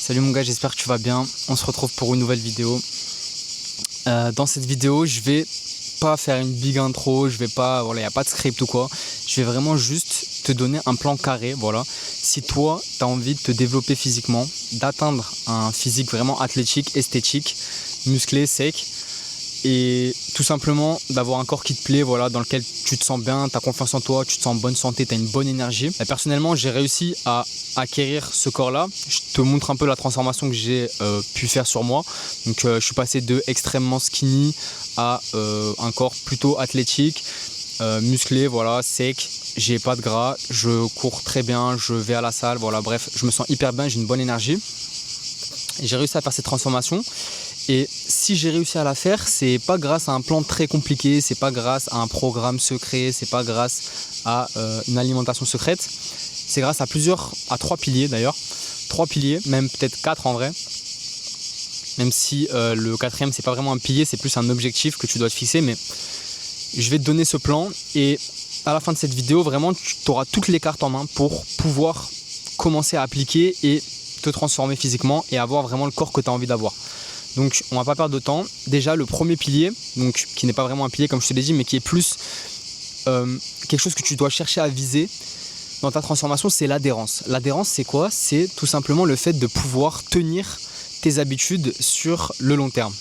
Salut mon gars, j'espère que tu vas bien. On se retrouve pour une nouvelle vidéo. Dans cette vidéo, je vais pas faire une big intro, il n'y a pas de script ou quoi. Je vais vraiment juste te donner un plan carré, voilà. Si toi, tu as envie de te développer physiquement, d'atteindre un physique vraiment athlétique, esthétique, musclé, sec, et tout simplement d'avoir un corps qui te plaît, voilà, dans lequel tu te sens bien, tu as confiance en toi, tu te sens en bonne santé, tu as une bonne énergie. Et personnellement, j'ai réussi à acquérir ce corps-là. Je te montre un peu la transformation que j'ai pu faire sur moi. Donc je suis passé de extrêmement skinny à un corps plutôt athlétique, musclé, voilà, sec. J'ai pas de gras, je cours très bien, je vais à la salle, voilà, bref, je me sens hyper bien, j'ai une bonne énergie. Et j'ai réussi à faire cette transformation. Et si j'ai réussi à la faire, c'est pas grâce à un plan très compliqué, c'est pas grâce à un programme secret, c'est pas grâce à une alimentation secrète. C'est grâce à 3 piliers d'ailleurs. 3 piliers, même peut-être 4 en vrai. Même si le 4e, c'est pas vraiment un pilier, c'est plus un objectif que tu dois te fixer. Mais je vais te donner ce plan et à la fin de cette vidéo, vraiment, tu auras toutes les cartes en main pour pouvoir commencer à appliquer et te transformer physiquement et avoir vraiment le corps que tu as envie d'avoir. Donc on va pas perdre de temps. Déjà le premier pilier, donc qui n'est pas vraiment un pilier comme je te l'ai dit, mais qui est plus quelque chose que tu dois chercher à viser dans ta transformation, c'est l'adhérence. L'adhérence, c'est quoi? C'est tout simplement le fait de pouvoir tenir tes habitudes sur le long terme.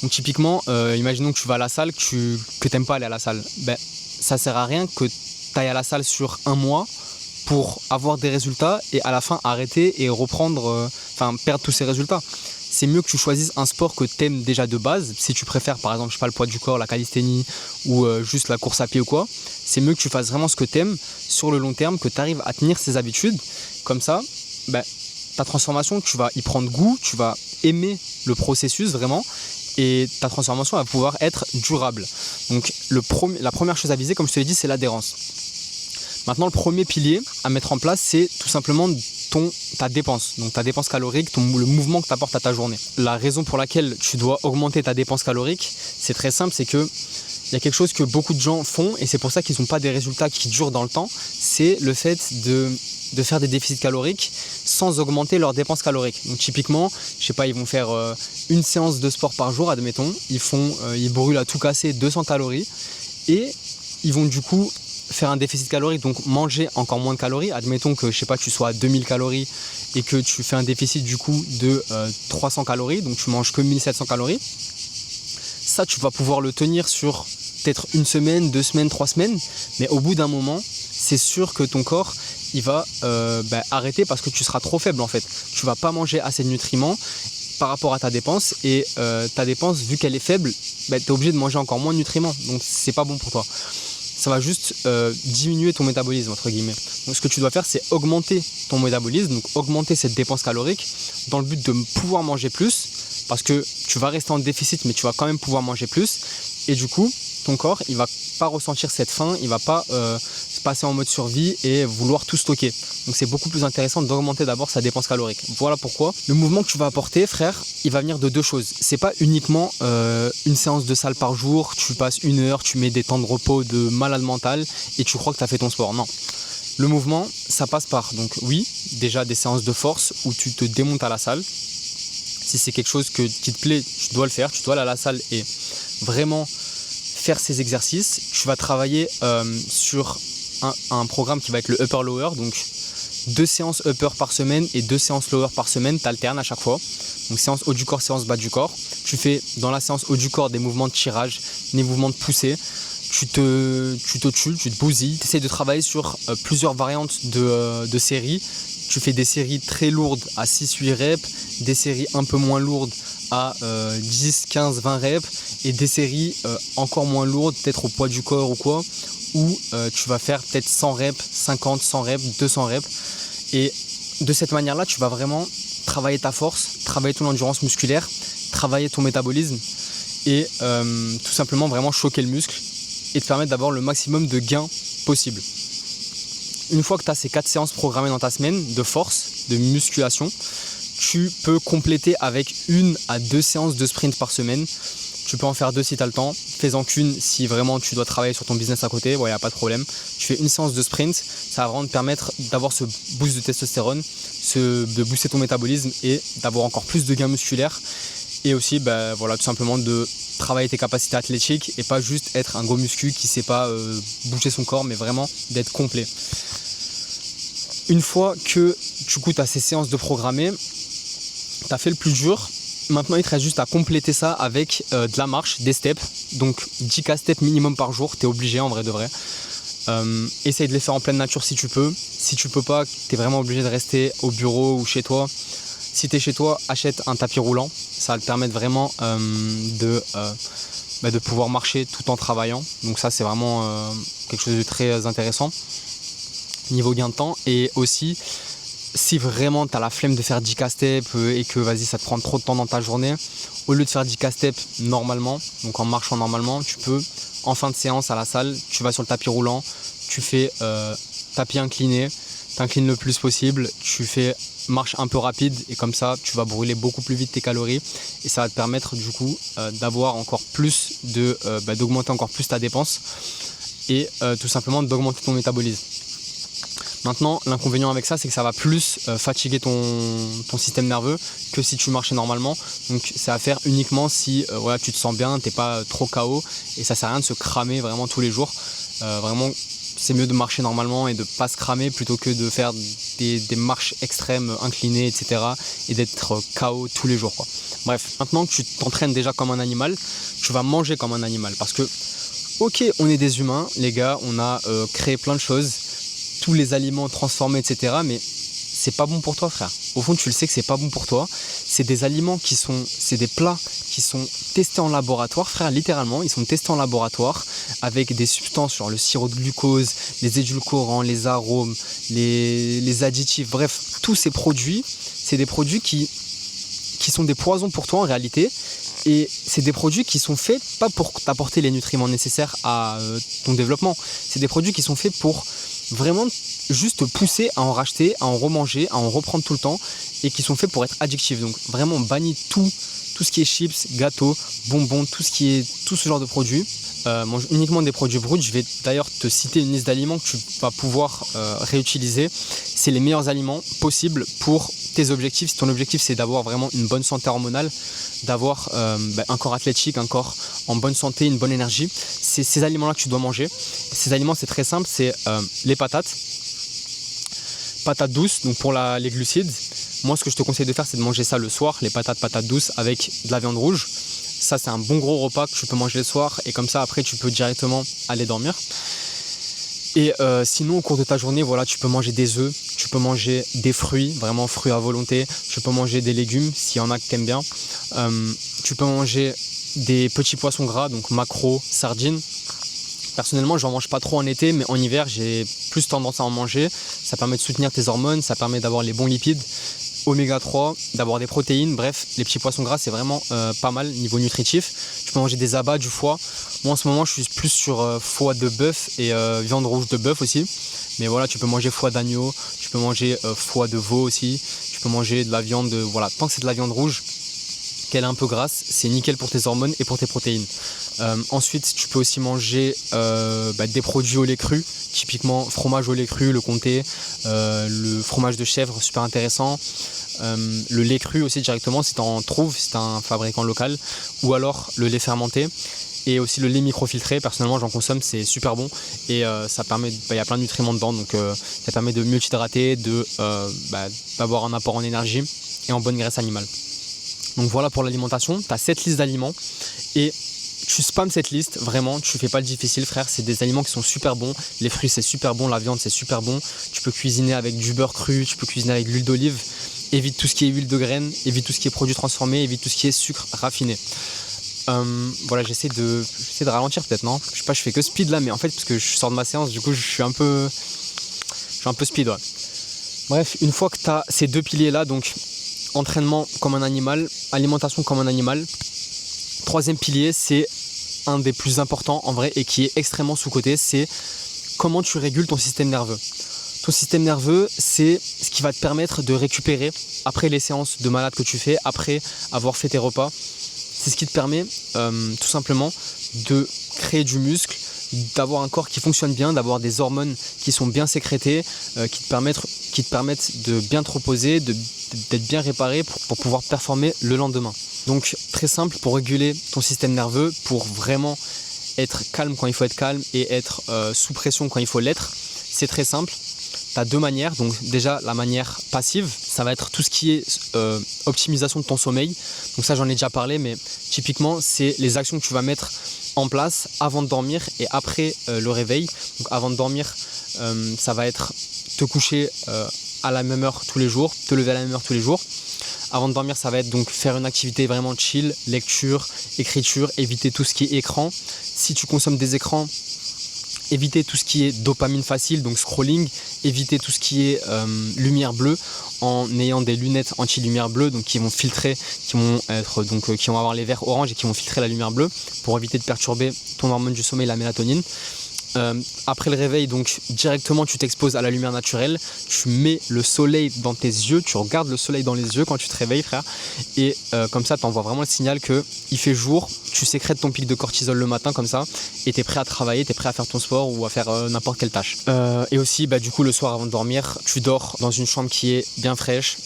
Donc typiquement, imaginons que tu vas à la salle, que tu n'aimes pas aller à la salle. Ben, ça sert à rien que tu ailles à la salle sur un mois pour avoir des résultats et à la fin arrêter et reprendre, perdre tous ces résultats. C'est mieux que tu choisisses un sport que tu aimes déjà de base. Si tu préfères par exemple, je sais pas, le poids du corps, la calisthénie ou juste la course à pied ou quoi, c'est mieux que tu fasses vraiment ce que tu aimes sur le long terme, que tu arrives à tenir ces habitudes. Comme ça, ta transformation, tu vas y prendre goût, tu vas aimer le processus vraiment et ta transformation va pouvoir être durable. Donc la première chose à viser, comme je te l'ai dit, c'est l'adhérence. Maintenant, le premier pilier à mettre en place, c'est tout simplement ta dépense. Donc ta dépense calorique, le mouvement que tu apportes à ta journée. La raison pour laquelle tu dois augmenter ta dépense calorique, c'est très simple, c'est que il y a quelque chose que beaucoup de gens font et c'est pour ça qu'ils n'ont pas des résultats qui durent dans le temps, c'est le fait de faire des déficits caloriques sans augmenter leurs dépenses caloriques. Donc typiquement, je sais pas, ils vont faire une séance de sport par jour, admettons, ils brûlent à tout casser 200 calories et ils vont du coup faire un déficit calorique, donc manger encore moins de calories. Admettons que je sais pas, tu sois à 2000 calories et que tu fais un déficit du coup de 300 calories, donc tu manges que 1700 calories. Ça, tu vas pouvoir le tenir sur peut-être une semaine, 2 semaines, 3 semaines, mais au bout d'un moment, c'est sûr que ton corps il va arrêter parce que tu seras trop faible en fait. Tu vas pas manger assez de nutriments par rapport à ta dépense et ta dépense, vu qu'elle est faible, tu es obligé de manger encore moins de nutriments, donc c'est pas bon pour toi. Ça va juste diminuer ton métabolisme entre guillemets. Donc ce que tu dois faire, c'est augmenter ton métabolisme, donc augmenter cette dépense calorique dans le but de pouvoir manger plus parce que tu vas rester en déficit mais tu vas quand même pouvoir manger plus et du coup ton corps il va pas ressentir cette faim, il va pas se passer en mode survie et vouloir tout stocker. Donc c'est beaucoup plus intéressant d'augmenter d'abord sa dépense calorique. Voilà pourquoi le mouvement que tu vas apporter, frère, il va venir de 2 choses. C'est pas uniquement une séance de salle par jour, tu passes 1 heure, tu mets des temps de repos de malade mental et tu crois que tu as fait ton sport. Non. Le mouvement, ça passe par, donc oui, déjà des séances de force où tu te démontes à la salle. Si c'est quelque chose qui te plaît, tu dois le faire, tu dois aller à la salle et vraiment faire ces exercices. Tu vas travailler sur un programme qui va être le upper-lower, donc 2 séances upper par semaine et 2 séances lower par semaine, tu alternes à chaque fois. Donc séance haut du corps, séance bas du corps. Tu fais dans la séance haut du corps des mouvements de tirage, des mouvements de poussée. Tu te tues, tu te bousilles. Tu essaies de travailler sur plusieurs variantes de séries. Tu fais des séries très lourdes à 6-8 reps, des séries un peu moins lourdes à 10, 15, 20 reps et des séries encore moins lourdes, peut-être au poids du corps ou quoi, où tu vas faire peut-être 100 reps, 50, 100 reps, 200 reps. Et de cette manière-là, tu vas vraiment travailler ta force, travailler ton endurance musculaire, travailler ton métabolisme et tout simplement vraiment choquer le muscle et te permettre d'avoir le maximum de gains possible. Une fois que tu as ces 4 séances programmées dans ta semaine de force, de musculation, tu peux compléter avec 1 à 2 séances de sprint par semaine. Tu peux en faire 2 si tu as le temps. Fais-en qu'une si vraiment tu dois travailler sur ton business à côté. Il n'y a pas de problème. Tu fais une séance de sprint. Ça va vraiment te permettre d'avoir ce boost de testostérone, de booster ton métabolisme et d'avoir encore plus de gains musculaires. Et aussi, tout simplement de travailler tes capacités athlétiques et pas juste être un gros muscu qui ne sait pas bouger son corps, mais vraiment d'être complet. Une fois que tu as ces séances de programmer, tu as fait le plus dur. Maintenant, il te reste juste à compléter ça avec de la marche, des steps. Donc 10K steps minimum par jour, tu es obligé en vrai de vrai. Essaye de les faire en pleine nature si tu peux. Si tu peux pas, tu es vraiment obligé de rester au bureau ou chez toi. Si tu es chez toi, achète un tapis roulant. Ça va te permettre vraiment de pouvoir marcher tout en travaillant. Donc ça, c'est vraiment quelque chose de très intéressant niveau gain de temps. Et aussi, si vraiment tu as la flemme de faire 10K steps et que ça te prend trop de temps dans ta journée, au lieu de faire 10K steps normalement, donc en marchant normalement, tu peux, en fin de séance à la salle, tu vas sur le tapis roulant, tu fais tapis incliné, t'inclines le plus possible, tu fais marche un peu rapide et comme ça tu vas brûler beaucoup plus vite tes calories et ça va te permettre du coup d'avoir encore plus d'augmenter encore plus ta dépense et tout simplement d'augmenter ton métabolisme. Maintenant, l'inconvénient avec ça, c'est que ça va plus fatiguer ton système nerveux que si tu marchais normalement. Donc, c'est à faire uniquement si tu te sens bien, t'es pas trop KO et ça sert à rien de se cramer vraiment tous les jours. Vraiment, c'est mieux de marcher normalement et de pas se cramer plutôt que de faire des marches extrêmes, inclinées, etc. et d'être KO tous les jours, quoi. Bref, maintenant que tu t'entraînes déjà comme un animal, tu vas manger comme un animal parce que, ok, on est des humains, les gars, on a créé plein de choses. Tous les aliments transformés, etc. Mais c'est pas bon pour toi, frère. Au fond, tu le sais que c'est pas bon pour toi. C'est des aliments c'est des plats qui sont testés en laboratoire, frère. Littéralement, ils sont testés en laboratoire avec des substances genre le sirop de glucose, les édulcorants, les arômes, les additifs. Bref, tous ces produits, c'est des produits qui sont des poisons pour toi en réalité. Et c'est des produits qui sont faits pas pour t'apporter les nutriments nécessaires à ton développement. C'est des produits qui sont faits pour vraiment juste pousser à en racheter, à en remanger, à en reprendre tout le temps et qui sont faits pour être addictifs. Donc vraiment bannis tout ce qui est chips, gâteaux, bonbons, tout ce genre de produits. Mange uniquement des produits bruts. Je vais d'ailleurs te citer une liste d'aliments que tu vas pouvoir réutiliser. C'est les meilleurs aliments possibles pour tes objectifs. Si ton objectif c'est d'avoir vraiment une bonne santé hormonale, d'avoir un corps athlétique, un corps en bonne santé, une bonne énergie, c'est ces aliments-là que tu dois manger. Ces aliments, c'est très simple, c'est les patates douces, donc pour les glucides. Moi, ce que je te conseille de faire, c'est de manger ça le soir, les patates douces avec de la viande rouge. Ça, c'est un bon gros repas que tu peux manger le soir et comme ça, après, tu peux directement aller dormir. Et sinon, au cours de ta journée, tu peux manger des œufs, tu peux manger des fruits, vraiment fruits à volonté. Tu peux manger des légumes, s'il y en a que tu aimes bien. Tu peux manger des petits poissons gras, donc maquereaux, sardines. Personnellement, je n'en mange pas trop en été, mais en hiver, j'ai plus tendance à en manger. Ça permet de soutenir tes hormones, ça permet d'avoir les bons lipides, oméga 3, d'avoir des protéines. Bref, les petits poissons gras, c'est vraiment pas mal niveau nutritif. Tu peux manger des abats, du foie. Moi, en ce moment, je suis plus sur foie de bœuf et viande rouge de bœuf aussi. Mais voilà, tu peux manger foie d'agneau, tu peux manger foie de veau aussi. Tu peux manger de la viande, tant que c'est de la viande rouge, qu'elle est un peu grasse, c'est nickel pour tes hormones et pour tes protéines. Ensuite, tu peux aussi manger des produits au lait cru, typiquement fromage au lait cru, le comté, le fromage de chèvre, super intéressant. Le lait cru aussi directement si tu en trouves, si tu as un fabricant local, ou alors le lait fermenté. Et aussi le lait microfiltré, personnellement j'en consomme, c'est super bon et ça permet, y a plein de nutriments dedans, donc ça permet de mieux t'hydrater, d'avoir un apport en énergie et en bonne graisse animale. Donc voilà pour l'alimentation, tu as cette liste d'aliments et tu spams cette liste, vraiment, tu fais pas le difficile, frère, c'est des aliments qui sont super bons, les fruits c'est super bon, la viande c'est super bon, tu peux cuisiner avec du beurre cru, tu peux cuisiner avec de l'huile d'olive, évite tout ce qui est huile de graines, évite tout ce qui est produits transformés, évite tout ce qui est sucre raffiné. J'essaie de ralentir peut-être, non? Je sais pas, je fais que speed là, mais en fait parce que je sors de ma séance, du coup je suis un peu speed, ouais. Bref, une fois que tu as ces deux piliers là, donc entraînement comme un animal, alimentation comme un animal, troisième pilier, c'est un des plus importants en vrai et qui est extrêmement sous-coté, c'est comment tu régules ton système nerveux. Ton système nerveux, c'est ce qui va te permettre de récupérer après les séances de malade que tu fais, après avoir fait tes repas. c'est ce qui te permet tout simplement de créer du muscle, d'avoir un corps qui fonctionne bien, d'avoir des hormones qui sont bien sécrétées, qui te permettent de bien te reposer, d'être bien réparé pour pouvoir performer le lendemain. Donc très simple pour réguler ton système nerveux, pour vraiment être calme quand il faut être calme et être sous pression quand il faut l'être. C'est très simple. Tu as deux manières. Donc déjà la manière passive, ça va être tout ce qui est optimisation de ton sommeil. Donc ça j'en ai déjà parlé, mais typiquement c'est les actions que tu vas mettre en place avant de dormir et après le réveil. Donc avant de dormir, ça va être te coucher à la même heure tous les jours, te lever à la même heure tous les jours. Avant de dormir, ça va être donc faire une activité vraiment chill, lecture, écriture, éviter tout ce qui est écran. Si tu consommes des écrans, éviter tout ce qui est dopamine facile, donc scrolling, éviter tout ce qui est lumière bleue en ayant des lunettes anti-lumière bleue, donc qui vont filtrer, qui vont avoir les verres orange et qui vont filtrer la lumière bleue pour éviter de perturber ton hormone du sommeil, la mélatonine. Après le réveil, donc directement tu t'exposes à la lumière naturelle, tu mets le soleil dans tes yeux, tu regardes le soleil dans les yeux quand tu te réveilles, frère, et comme ça tu envoies vraiment le signal que il fait jour, tu sécrètes ton pic de cortisol le matin comme ça et tu es prêt à travailler, tu es prêt à faire ton sport ou à faire n'importe quelle tâche. Et aussi du coup le soir avant de dormir, tu dors dans une chambre qui est bien fraîche,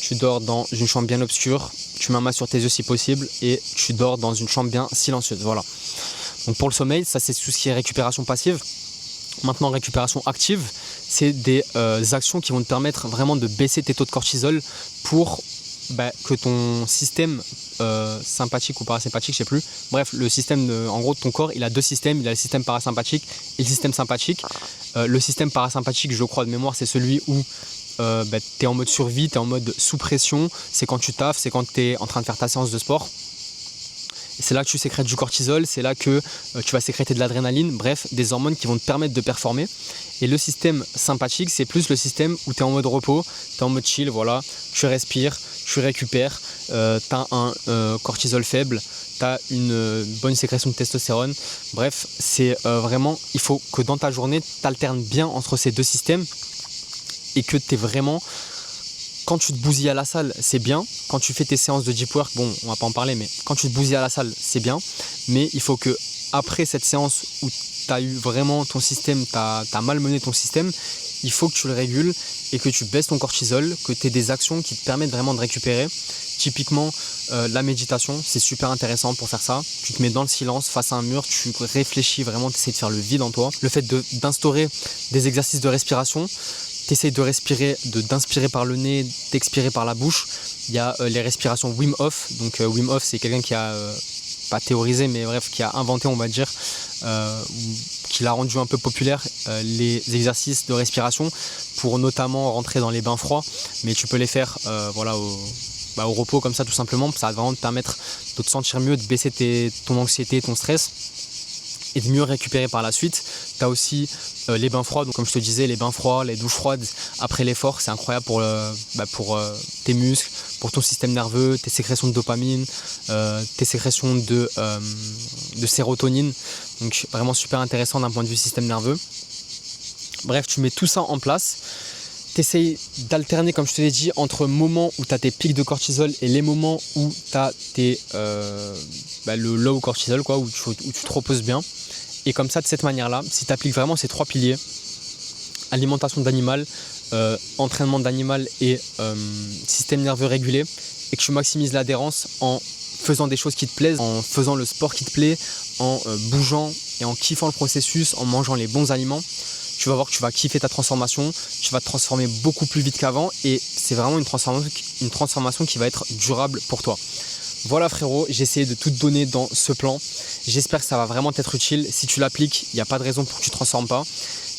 tu dors dans une chambre bien obscure, tu mets un masque sur tes yeux si possible et tu dors dans une chambre bien silencieuse, voilà. Donc pour le sommeil, ça c'est tout ce qui est récupération passive. Maintenant, récupération active, c'est des actions qui vont te permettre vraiment de baisser tes taux de cortisol pour que ton système sympathique ou parasympathique, je sais plus. Bref, le système, en gros, ton corps, il a deux systèmes. Il a le système parasympathique et le système sympathique. Le système parasympathique, je crois de mémoire, c'est celui où tu es en mode survie, tu es en mode sous pression. C'est quand tu taffes, c'est quand tu es en train de faire ta séance de sport. C'est là que tu sécrètes du cortisol, c'est là que tu vas sécréter de l'adrénaline, bref, des hormones qui vont te permettre de performer. Et le système sympathique, c'est plus le système où tu es en mode repos, tu es en mode chill, voilà, tu respires, tu récupères, tu as un cortisol faible, tu as une bonne sécrétion de testostérone. Bref, c'est vraiment, il faut que dans ta journée, tu alternes bien entre ces deux systèmes et que tu es vraiment... Quand tu te bousilles à la salle, c'est bien. Quand tu fais tes séances de deep work, bon, on va pas en parler, mais quand tu te bousilles à la salle, c'est bien. Mais il faut que après cette séance où tu as eu vraiment ton système, tu as malmené ton système, il faut que tu le régules et que tu baisses ton cortisol, que tu aies des actions qui te permettent vraiment de récupérer. Typiquement, la méditation, c'est super intéressant pour faire ça. Tu te mets dans le silence, face à un mur, tu réfléchis vraiment, tu essaies de faire le vide en toi. Le fait d'instaurer des exercices de respiration, tu essaies de respirer, d'inspirer par le nez, d'expirer par la bouche. Il y a les respirations Wim Hof. Donc Wim Hof, c'est quelqu'un qui a, pas théorisé, mais bref, qui a inventé, on va dire, qui l'a rendu un peu populaire, les exercices de respiration pour notamment rentrer dans les bains froids. Mais tu peux les faire au repos comme ça tout simplement. Ça va vraiment te permettre de te sentir mieux, de baisser ton anxiété, ton stress et de mieux récupérer par la suite. Tu as aussi les bains froids, donc comme je te disais, les bains froids, les douches froides après l'effort, c'est incroyable pour tes muscles, pour ton système nerveux, tes sécrétions de dopamine, tes sécrétions de sérotonine. Donc vraiment super intéressant d'un point de vue système nerveux. Bref, tu mets tout ça en place. Tu essayes d'alterner, comme je te l'ai dit, entre moments où tu as tes pics de cortisol et les moments où tu as le low cortisol, quoi, où tu te reposes bien. Et comme ça, de cette manière-là, si tu appliques vraiment ces trois piliers, alimentation d'animal, entraînement d'animal et système nerveux régulé, et que tu maximises l'adhérence en faisant des choses qui te plaisent, en faisant le sport qui te plaît, en bougeant et en kiffant le processus, en mangeant les bons aliments, tu vas voir que tu vas kiffer ta transformation, tu vas te transformer beaucoup plus vite qu'avant et c'est vraiment une transformation qui va être durable pour toi. Voilà frérot, j'ai essayé de tout te donner dans ce plan. J'espère que ça va vraiment t'être utile. Si tu l'appliques, il n'y a pas de raison pour que tu ne te transformes pas.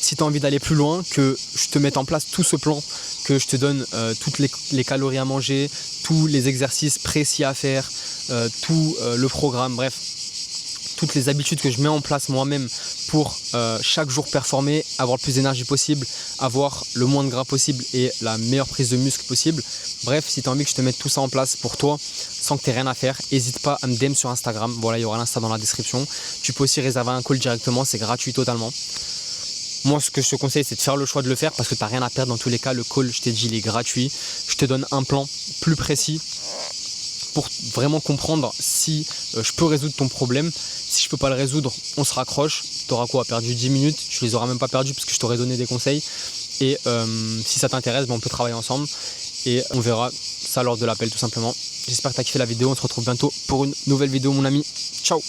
Si tu as envie d'aller plus loin, que je te mette en place tout ce plan, que je te donne toutes les calories à manger, tous les exercices précis à faire, tout le programme, bref, toutes les habitudes que je mets en place moi-même pour chaque jour performer, avoir le plus d'énergie possible, avoir le moins de gras possible et la meilleure prise de muscle possible. Bref, si tu as envie que je te mette tout ça en place pour toi sans que tu aies rien à faire, n'hésite pas à me DM sur Instagram. Voilà, il y aura l'Insta dans la description. Tu peux aussi réserver un call directement, c'est gratuit totalement. Moi, ce que je te conseille, c'est de faire le choix de le faire parce que tu n'as rien à perdre dans tous les cas. Le call, je t'ai dit, il est gratuit. Je te donne un plan plus précis pour vraiment comprendre si je peux résoudre ton problème. Si je peux pas le résoudre, on se raccroche. Tu auras quoi, perdu 10 minutes, tu les auras même pas perdues parce que je t'aurais donné des conseils. Et si ça t'intéresse, on peut travailler ensemble et on verra ça lors de l'appel tout simplement. J'espère que tu as kiffé la vidéo, on se retrouve bientôt pour une nouvelle vidéo mon ami. Ciao.